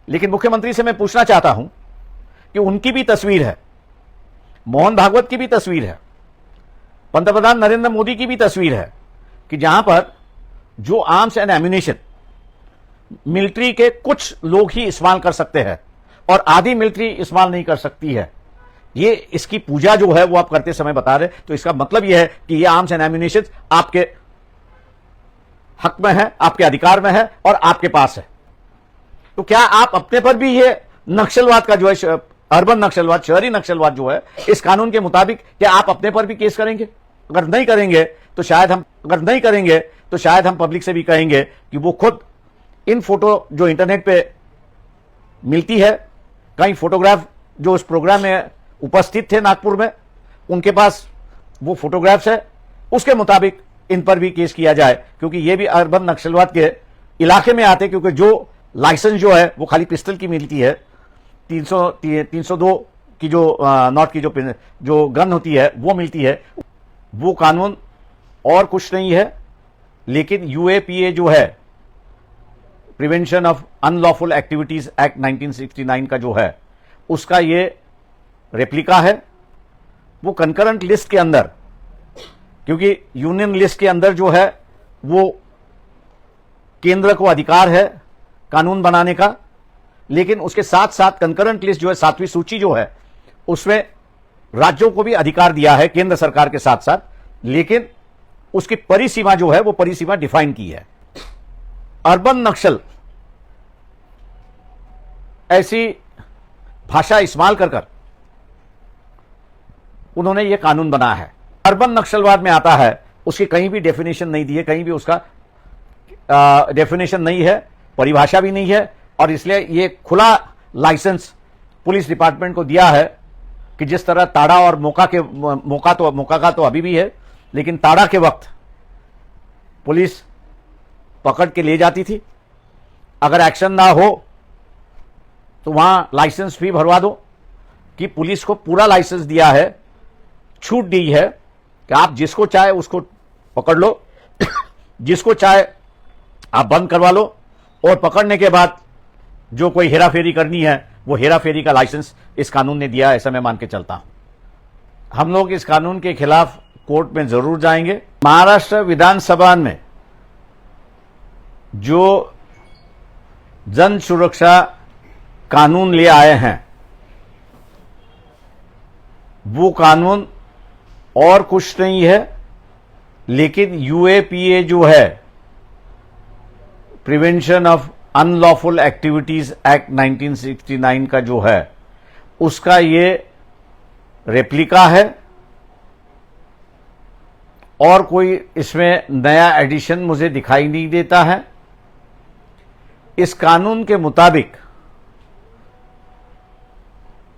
लेकिन मुख्यमंत्री से मैं पूछना चाहता हूं कि उनकी भी तस्वीर है, मोहन भागवत की भी तस्वीर है, पंतप्रधान नरेंद्र मोदी की भी तस्वीर है कि जहां पर जो आर्म्स एंड एम्यूनिशन मिलिट्री के कुछ लोग ही इस्तेमाल कर सकते हैं और आधी मिलिट्री इस्तेमाल नहीं कर सकती है, ये इसकी पूजा जो है वो आप करते समय बता रहे, तो इसका मतलब यह है कि ये आर्म्स एंड एम्यूनिशन आपके हक में है, आपके अधिकार में है और आपके पास है। तो क्या आप अपने पर भी ये नक्सलवाद का जो है, अर्बन नक्सलवाद, शहरी नक्सलवाद जो है, इस कानून के मुताबिक क्या आप अपने पर भी केस करेंगे? अगर नहीं करेंगे तो शायद हम पब्लिक से भी कहेंगे कि वो खुद इन फोटो जो इंटरनेट पे मिलती है, कई फोटोग्राफ जो उस प्रोग्राम में उपस्थित थे नागपुर में, उनके पास वो फोटोग्राफ्स है, उसके मुताबिक इन पर भी केस किया जाए, क्योंकि ये भी अर्बन नक्सलवाद के इलाके में आते, क्योंकि जो लाइसेंस जो है वो खाली पिस्टल की मिलती है, 302 की जो नॉट की जो गन होती है वो मिलती है। वो कानून और कुछ नहीं है लेकिन यूएपीए जो है, prevention of unlawful activities act 1969 का जो है, उसका ये रेप्लिका है। वो कंकरेंट लिस्ट के अंदर, क्योंकि यूनियन लिस्ट के अंदर जो है वो केंद्र को अधिकार है कानून बनाने का, लेकिन उसके साथ साथ कंकरेंट लिस्ट जो है, 7वीं सूची जो है, उसमें राज्यों को भी अधिकार दिया है केंद्र सरकार के साथ साथ, लेकिन उसकी परिसीमा जो है वो परिसीमा डिफाइन की है। अर्बन नक्सल ऐसी भाषा इस्तेमाल कर उन्होंने ये कानून बनाया है। अर्बन नक्सलवाद में आता है, उसकी कहीं भी डेफिनेशन नहीं दी है, कहीं भी उसका डेफिनेशन नहीं है, परिभाषा भी नहीं है, और इसलिए ये खुला लाइसेंस पुलिस डिपार्टमेंट को दिया है कि जिस तरह ताड़ा और मोका का तो अभी भी है, लेकिन ताड़ा के वक्त पुलिस पकड़ के ले जाती थी, अगर एक्शन ना हो तो वहां लाइसेंस फी भरवा दो, कि पुलिस को पूरा लाइसेंस दिया है, छूट दी है कि आप जिसको चाहे उसको पकड़ लो, जिसको चाहे आप बंद करवा लो, और पकड़ने के बाद जो कोई हेराफेरी करनी है वो हेराफेरी का लाइसेंस इस कानून ने दिया है, ऐसा मैं मान के चलता हूं। हम लोग इस कानून के खिलाफ कोर्ट में जरूर जाएंगे। महाराष्ट्र विधानसभा में जो जन सुरक्षा कानून ले आए हैं, वो कानून और कुछ नहीं है लेकिन यूएपीए जो है, prevention of unlawful activities act 1969 का जो है, उसका ये रेप्लिका है, और कोई इसमें नया एडिशन मुझे दिखाई नहीं देता है। इस कानून के मुताबिक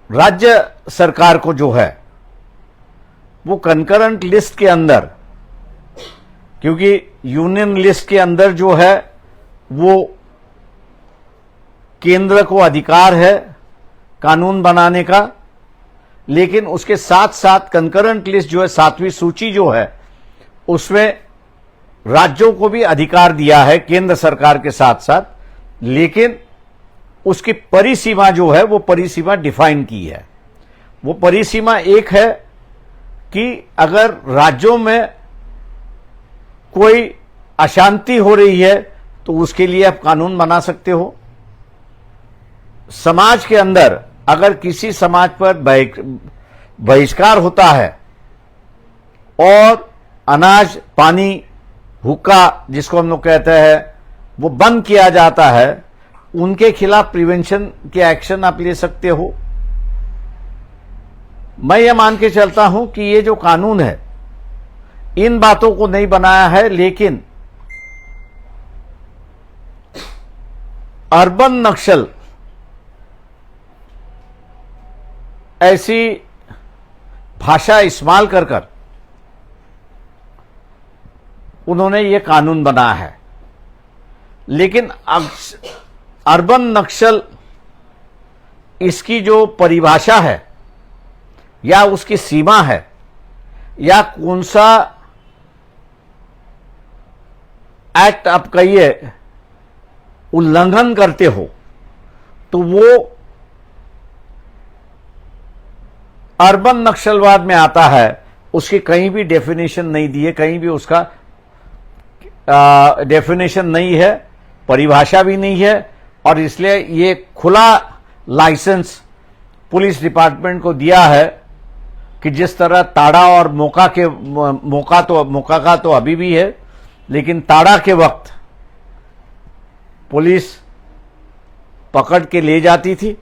राज्य सरकार को जो है वो कंकरेंट लिस्ट के अंदर, क्योंकि यूनियन लिस्ट के अंदर जो है वो केंद्र को अधिकार है कानून बनाने का, लेकिन उसके साथ साथ कंकरेंट लिस्ट जो है, 7वीं सूची जो है, उसमें राज्यों को भी अधिकार दिया है केंद्र सरकार के साथ साथ, लेकिन उसकी परिसीमा जो है वो परिसीमा डिफाइन की है। वो परिसीमा एक है कि अगर राज्यों में कोई अशांति हो रही है तो उसके लिए आप कानून बना सकते हो। समाज के अंदर अगर किसी समाज पर बहिष्कार होता है और अनाज, पानी, हुक्का जिसको हम लोग कहते हैं, वो बंद किया जाता है, उनके खिलाफ प्रिवेंशन के एक्शन आप ले सकते हो। मैं ये मान के चलता हूं कि ये जो कानून है इन बातों को नहीं बनाया है, लेकिन अर्बन नक्सल ऐसी भाषा इस्तेमाल कर उन्होंने ये कानून बनाया है। लेकिन अर्बन नक्सल, इसकी जो परिभाषा है या उसकी सीमा है या कौन सा एक्ट आप कहिए उल्लंघन करते हो, तो वो अर्बन नक्सलवाद में आता है। उसकी कहीं भी डेफिनेशन नहीं दी है, कहीं भी उसका डेफिनेशन नहीं है, परिभाषा भी नहीं है, और इसलिए ये खुला लाइसेंस पुलिस डिपार्टमेंट को दिया है कि जिस तरह ताड़ा और मौका का तो अभी भी है, लेकिन ताड़ा के वक्त पुलिस पकड़ के ले जाती थी,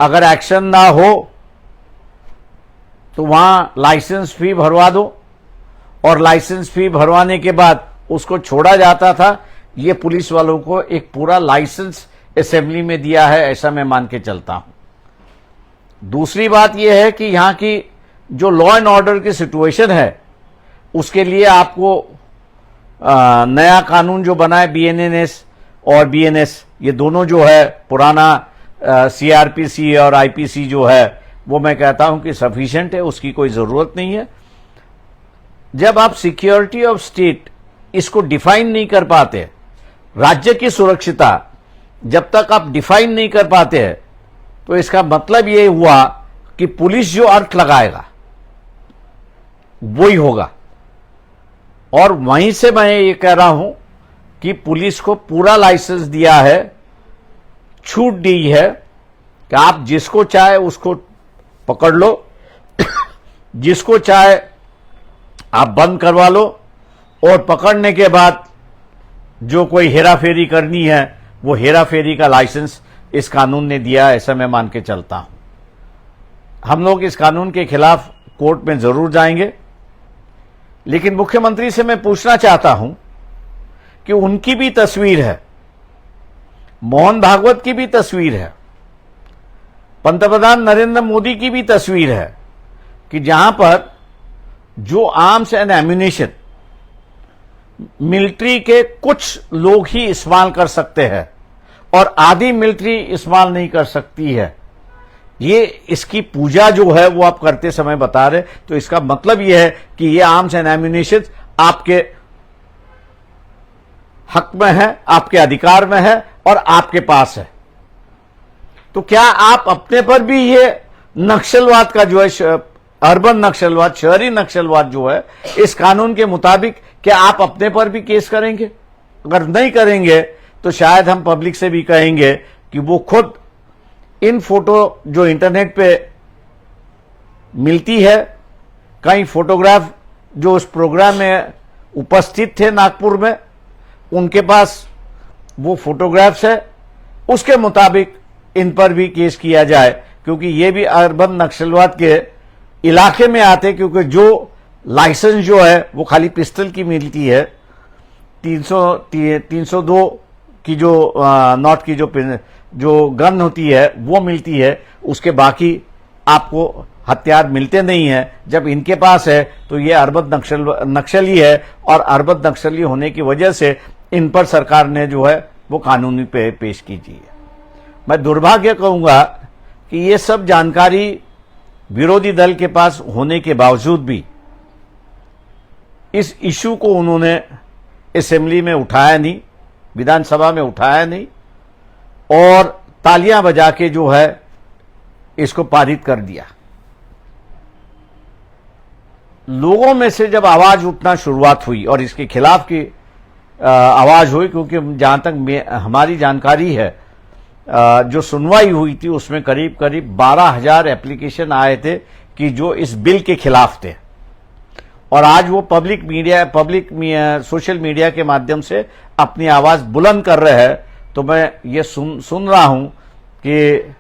अगर एक्शन ना हो तो वहां लाइसेंस फी भरवा दो, और लाइसेंस फी भरवाने के बाद उसको छोड़ा जाता था। ये पुलिस वालों को एक पूरा लाइसेंस असेंबली में दिया है, ऐसा मैं मान के चलता हूं। दूसरी बात यह है कि यहां की जो लॉ एंड ऑर्डर की सिचुएशन है, उसके लिए आपको नया कानून जो बना है बीएनएस और बीएनएस, ये दोनों जो है पुराना सीआरपीसी और आईपीसी जो है, वो मैं कहता हूं कि सफिशिएंट है, उसकी कोई जरूरत नहीं है। जब आप सिक्योरिटी ऑफ स्टेट इसको डिफाइन नहीं कर पाते, राज्य की सुरक्षिता जब तक आप डिफाइन नहीं कर पाते हैं, तो इसका मतलब ये हुआ कि पुलिस जो अर्थ लगाएगा वो ही होगा। और वहीं से मैं ये कह रहा हूं कि पुलिस को पूरा लाइसेंस दिया है, छूट दी है कि आप जिसको चाहे उसको पकड़ लो, जिसको चाहे आप बंद करवा लो, और पकड़ने के बाद जो कोई हेराफेरी करनी है वो हेराफेरी का लाइसेंस इस कानून ने दिया, ऐसा मैं मान के चलता हूं। हम लोग इस कानून के खिलाफ कोर्ट में जरूर जाएंगे, लेकिन मुख्यमंत्री से मैं पूछना चाहता हूं कि उनकी भी तस्वीर है, मोहन भागवत की भी तस्वीर है, पंतप्रधान नरेंद्र मोदी की भी तस्वीर है, कि जहां पर जो आर्म्स एंड एम्यूनिशन मिलिट्री के कुछ लोग ही इस्तेमाल कर सकते हैं और आधी मिलिट्री इस्तेमाल नहीं कर सकती है। ये इसकी पूजा जो है वो आप करते समय बता रहे, तो इसका मतलब ये है कि ये आर्म्स एंड एम्यूनिशन आपके हक में है, आपके अधिकार में है और आपके पास है। तो क्या आप अपने पर भी ये नक्सलवाद का जो है, अर्बन नक्सलवाद, शहरी नक्सलवाद जो है, इस कानून के मुताबिक क्या आप अपने पर भी केस करेंगे? अगर नहीं करेंगे तो शायद हम पब्लिक से भी कहेंगे कि वो खुद इन फोटो जो इंटरनेट पे मिलती है, कई फोटोग्राफ जो उस प्रोग्राम में उपस्थित थे नागपुर में, उनके पास वो फोटोग्राफ्स है, उसके मुताबिक इन पर भी केस किया जाए, क्योंकि ये भी अर्बन नक्सलवाद के इलाके में आते, क्योंकि जो लाइसेंस जो है वो खाली पिस्टल की मिलती है, 302 की जो नॉट की जो गन होती है वो मिलती है, उसके बाकी आपको हथियार मिलते नहीं है। जब इनके पास है तो ये अर्बन नक्सली है, और अर्बन नक्सली होने की वजह से इन पर सरकार ने जो है वो कानूनी पेश कीजिए है। मैं दुर्भाग्य कहूंगा कि ये सब जानकारी विरोधी दल के पास होने के बावजूद भी इस इशू को उन्होंने असेंबली में उठाया नहीं, विधानसभा में उठाया नहीं, और तालियां बजा के जो है इसको पारित कर दिया। लोगों में से जब आवाज उठना शुरुआत हुई और इसके खिलाफ की आवाज हुई, क्योंकि जहां तक हमारी जानकारी है, जो सुनवाई हुई थी उसमें करीब करीब 12,000 एप्लीकेशन आए थे कि जो इस बिल के खिलाफ थे, और आज वो सोशल मीडिया के माध्यम से अपनी आवाज बुलंद कर रहे हैं। तो मैं ये सुन रहा हूं कि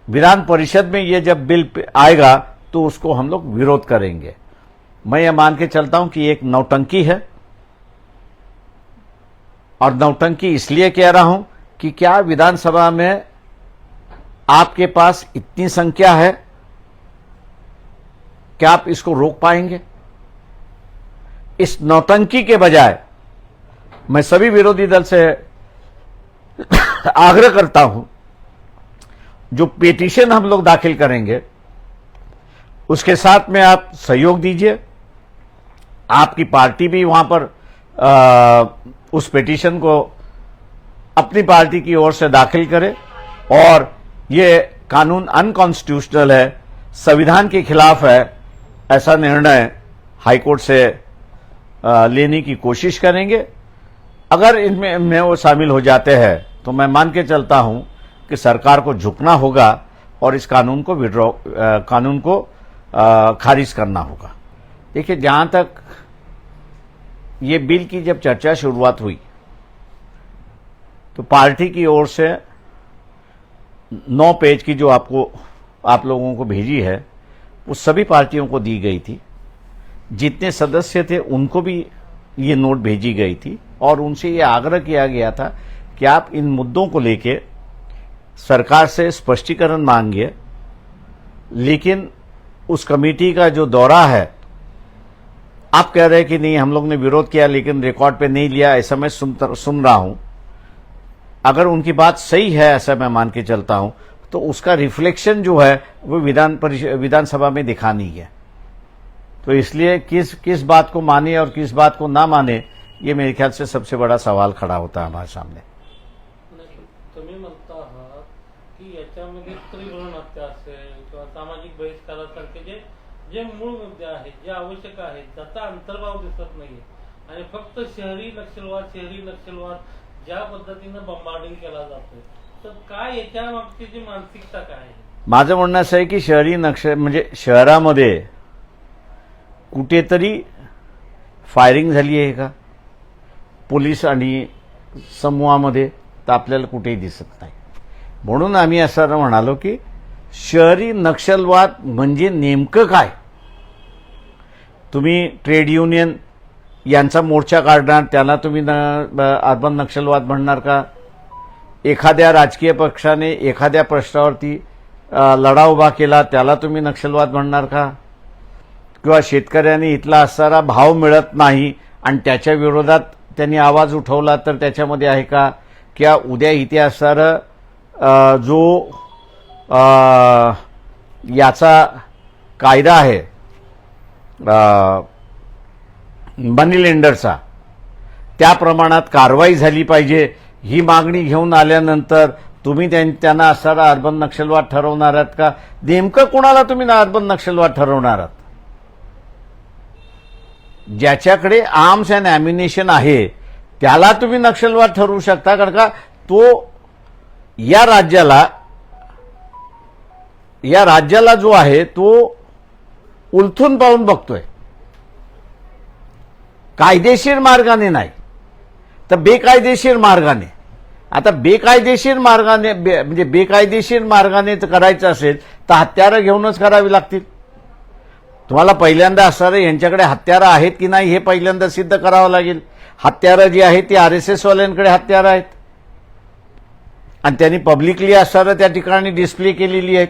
विधान परिषद में ये जब बिल आएगा तो उसको हम लोग विरोध करेंगे। मैं ये मान के चलता हूं कि एक नौटंकी है, और नौटंकी इसलिए कह रहा हूं कि क्या विधानसभा में आपके पास इतनी संख्या है, क्या आप इसको रोक पाएंगे? इस नौटंकी के बजाय मैं सभी विरोधी दल से आग्रह करता हूं, जो पिटीशन हम लोग दाखिल करेंगे उसके साथ में आप सहयोग दीजिए। आपकी पार्टी भी वहां पर उस पिटीशन को अपनी पार्टी की ओर से दाखिल करे और ये कानून अनकॉन्स्टिट्यूशनल है, संविधान के खिलाफ है, ऐसा निर्णय हाईकोर्ट से लेने की कोशिश करेंगे। अगर इनमें वो शामिल हो जाते हैं तो मैं मान के चलता हूं कि सरकार को झुकना होगा और इस कानून को खारिज करना होगा। देखिए, जहां तक ये बिल की जब चर्चा शुरुआत हुई तो पार्टी की ओर से 9 पेज की जो आप लोगों को भेजी है वो सभी पार्टियों को दी गई थी। जितने सदस्य थे उनको भी ये नोट भेजी गई थी और उनसे ये आग्रह किया गया था कि आप इन मुद्दों को लेके सरकार से स्पष्टीकरण मांगिए। लेकिन उस कमेटी का जो दौरा है, आप कह रहे हैं कि नहीं हम लोग ने विरोध किया लेकिन रिकॉर्ड पे नहीं लिया, ऐसा मैं सुन रहा हूं। अगर उनकी बात सही है, ऐसा मैं मान के चलता हूं, तो उसका रिफ्लेक्शन जो है वो विधानसभा में दिखानी है। तो इसलिए किस बात को माने और किस बात को ना माने, ये मेरे ख्याल से सबसे बड़ा सवाल खड़ा होता है हमारे सामने। तुम्ही म्हणता आहात की याच्यामध्ये स्त्रीभ्रूण हत्या असेल किंवा सामाजिक बहिष्कारासारखे जे मूळ मुद्दे आहेत, जे आवश्यक आहेत, त्याचा अंतर्भाव दिसत नाहीये आणि फक्त शहरी नक्षलवाद ज्या पद्धतीनं बंबार्डिंग केला जातोय, तर काय याच्या मागची जी मानसिकता काय आहे? माझं म्हणणं असं आहे की शहरी म्हणजे शहरामध्ये कुठेतरी फायरिंग झाली आहे का पोलीस आणि समूहामध्ये, तर आपल्याला कुठेही दिसत नाही। म्हणून आम्ही असं म्हणालो की शहरी नक्षलवाद म्हणजे नेमकं काय? तुम्ही ट्रेड युनियन यांचा मोर्चा काढणार, त्याला तुम्ही अर्बन नक्षलवाद म्हणणार का? एखाद्या राजकीय पक्षाने एखाद्या प्रश्नावरती लढा उभा केला, त्याला तुम्ही नक्षलवाद म्हणणार का? किंवा शेतकऱ्यांनी इथला असणारा भाव मिळत नाही आणि त्याच्या विरोधात त्यांनी आवाज उठवला तर त्याच्यामध्ये आहे का? किंवा उद्या इथे असणारा जो याचा कायदा आहे मनी लेंडरचा, त्या प्रमाणात कारवाई झाली पाहिजे ही मागणी घेऊन आल्यानंतर तुम्ही त्यांना असणारा अर्बन नक्षलवाद ठरवणार आहात का? नेमकं कोणाला तुम्ही अर्बन नक्षलवाद ठरवणार आहात? ज्याच्याकडे आर्म्स अँड ॲम्युनिशन आहे त्याला तुम्ही नक्षलवाद ठरवू शकता, कारण का तो या राज्याला जो आहे तो उलथून पाहून बघतोय, कायदेशीर मार्गाने नाही तर बेकायदेशीर मार्गाने। आता बेकायदेशीर मार्गाने करायचं असेल तर हत्यारं घेऊनच करावी लागतील। तुम्हाला पहिल्यांदा असणारे यांच्याकडे हत्यारं आहेत की नाही हे पहिल्यांदा सिद्ध करावं लागेल। हत्यारं जी आहेत ती RSS वाल्यांकडे हत्यारं आहेत आणि त्यांनी पब्लिकली असणारं त्या ठिकाणी डिस्प्ले केलेली आहेत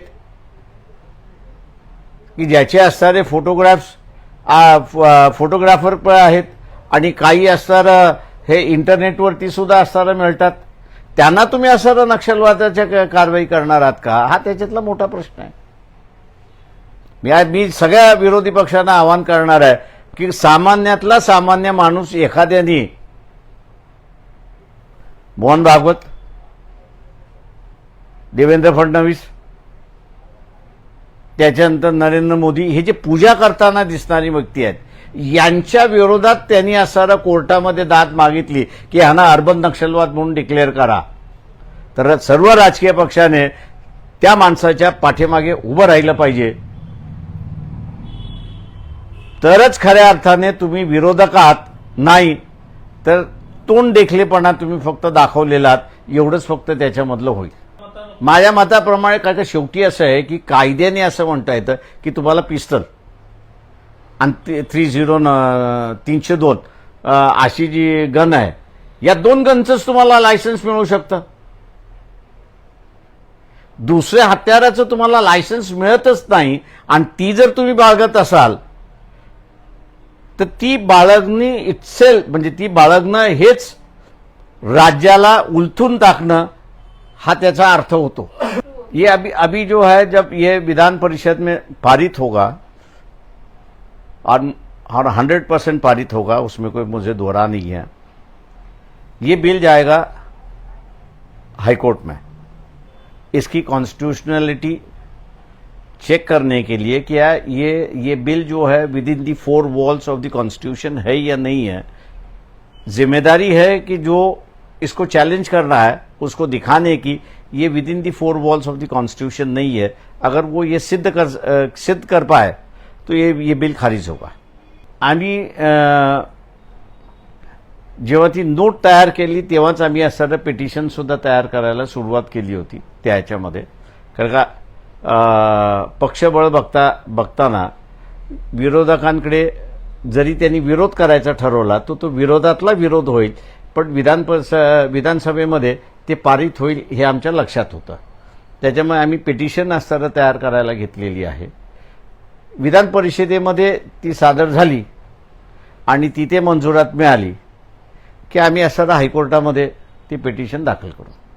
की ज्याचे असणारे फोटोग्राफर पण आहेत आणि काही असणारं हे इंटरनेटवरती सुद्धा असणारं मिळतात। त्यांना तुम्ही असणारं नक्षलवादाच्या कारवाई करणार आहात का? हा त्याच्यातला मोठा प्रश्न आहे। मी सगळ्या विरोधी पक्षांना आवाहन करणार आहे की सामान्यातला सामान्य माणूस एखाद्याने मोहन भागवत, देवेंद्र फडणवीस, त्याच्यानंतर नरेंद्र मोदी हे जे पूजा करताना दिसणारी व्यक्ती आहेत, यांच्या विरोधात त्यांनी असणारा कोर्टामध्ये दाद मागितली की ह्यांना अर्बन नक्षलवाद म्हणून डिक्लेअर करा, तर सर्व राजकीय पक्षाने त्या माणसाच्या पाठीमागे उभं राहिलं पाहिजे। तरच खऱ्या अर्थाने तुम्ही विरोधक आहात, नाही तर तोंड देखलेपणा तुम्ही फक्त दाखवलेलात, एवढंच फक्त त्याच्यामधलं होईल। माझ्या मताप्रमाणे काय शेवटी असं आहे की कायद्याने असं म्हणता येतं की तुम्हाला पिस्तल आणि 302 अशी जी गन आहे, या 2 गनचंच तुम्हाला लायसन्स मिळू शकतं। दुसऱ्या हत्याराचं तुम्हाला लायसन्स मिळतच नाही आणि ती जर तुम्ही बाळगत असाल तर ती बाळगणं हेच राज्याला उलथून टाकणं हा त्याचा अर्थ होतो। ये अभी जो है, जब ये विधान परिषद में पारित होगा और 100% पारित होगा, उसमें कोई मुझे दोहरा नहीं है। ये बिल जाएगा हाईकोर्ट में इसकी कॉन्स्टिट्यूशनलिटी चेक करने के लिए क्या ये बिल जो है with in the 4 walls of the constitution है या नहीं है। जिम्मेदारी है कि जो इसको चैलेंज कर रहा है उसको दिखाने की ये with in the 4 walls of the constitution नहीं है। अगर वो ये सिद्ध कर पाए तो ये बिल खारिज होगा। आम्ही जेव्हा ती नोट तयार केली तेव्हाच आम्ही असणारं पिटिशन सुद्धा तयार करायला सुरुवात केली होती त्याच्यामध्ये, कारण का पक्षबळ बघताना विरोधकांकडे जरी त्यांनी विरोध करायचा ठरवला तो विरोधातला विरोध होईल, पण विधानसभेमध्ये ते पारित होईल हे आमच्या लक्षात होतं। त्याच्यामुळे आम्ही पिटिशन असणारं तयार करायला घेतलेली आहे। विधान परिषदेमध्ये ती सादर झाली आणि तिथे मंजुरात मिळाली की आम्ही असणारं हायकोर्टामध्ये ती पिटिशन दाखल करू।